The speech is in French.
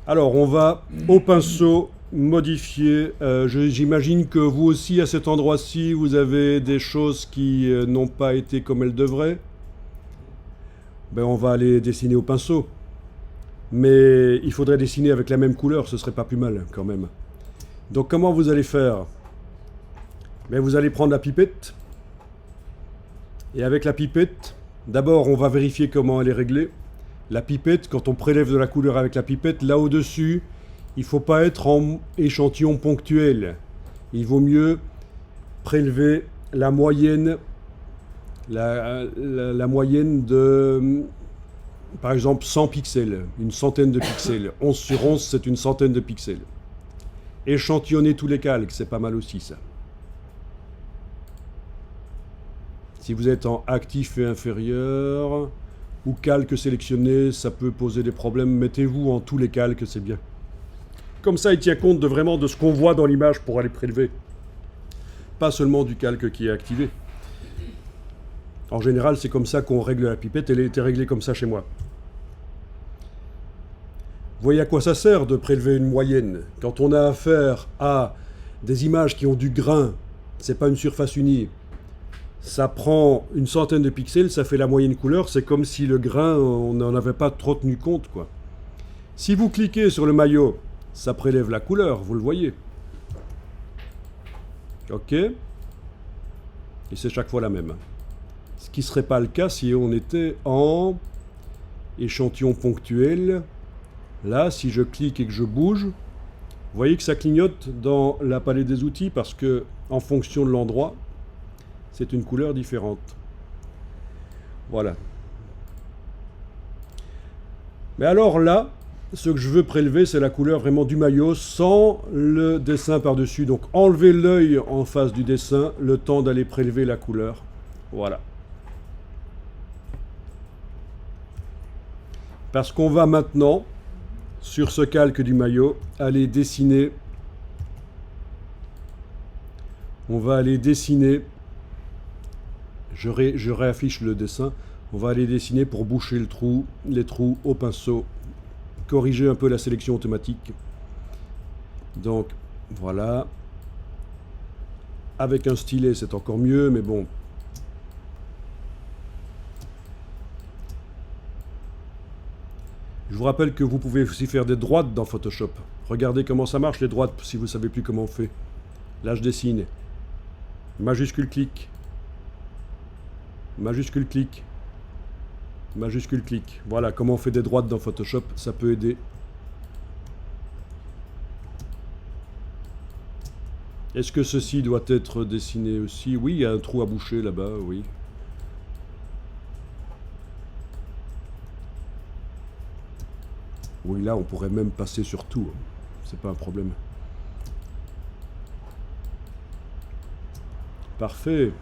Alors, on va au pinceau modifier. J'imagine que vous aussi, à cet endroit-ci, vous avez des choses qui n'ont pas été comme elles devraient. Ben, on va aller dessiner au pinceau. Mais il faudrait dessiner avec la même couleur, ce serait pas plus mal quand même. Donc, comment vous allez faire? Ben, vous allez prendre la pipette. Et avec la pipette, d'abord, on va vérifier comment elle est réglée. La pipette, quand on prélève de la couleur avec la pipette, là au-dessus, il ne faut pas être en échantillon ponctuel. Il vaut mieux prélever la moyenne, la moyenne de, par exemple, 100 pixels, une centaine de pixels. 11 sur 11, c'est une centaine de pixels. Échantillonner tous les calques, c'est pas mal aussi ça. Si vous êtes en actif et inférieur, ou calque sélectionné, ça peut poser des problèmes. Mettez-vous en tous les calques, c'est bien. Comme ça, il tient compte de vraiment de ce qu'on voit dans l'image pour aller prélever. Pas seulement du calque qui est activé. En général, c'est comme ça qu'on règle la pipette. Elle a été réglée comme ça chez moi. Vous voyez à quoi ça sert de prélever une moyenne? Quand on a affaire à des images qui ont du grain, c'est pas une surface unie. Ça prend une centaine de pixels, ça fait la moyenne couleur. C'est comme si le grain, on n'en avait pas trop tenu compte, quoi. Si vous cliquez sur le maillot, ça prélève la couleur, vous le voyez. Ok. Et c'est chaque fois la même. Ce qui ne serait pas le cas si on était en échantillon ponctuel. Là, si je clique et que je bouge, vous voyez que ça clignote dans la palette des outils parce que, en fonction de l'endroit, c'est une couleur différente. Voilà. Mais alors là, ce que je veux prélever, c'est la couleur vraiment du maillot sans le dessin par-dessus. Donc enlevez l'œil en face du dessin, le temps d'aller prélever la couleur. Voilà. Parce qu'on va maintenant, sur ce calque du maillot, aller dessiner. On va aller dessiner. Je réaffiche le dessin. On va aller dessiner pour boucher les trous au pinceau. Corriger un peu la sélection automatique. Donc, voilà. Avec un stylet, c'est encore mieux, mais bon. Je vous rappelle que vous pouvez aussi faire des droites dans Photoshop. Regardez comment ça marche, les droites, si vous ne savez plus comment on fait. Là, je dessine. Majuscule clic. Majuscule clic. Majuscule clic. Voilà comment on fait des droites dans Photoshop, ça peut aider. Est-ce que ceci doit être dessiné aussi? Oui, il y a un trou à boucher là-bas, oui. Oui, là, on pourrait même passer sur tout. C'est pas un problème. Parfait.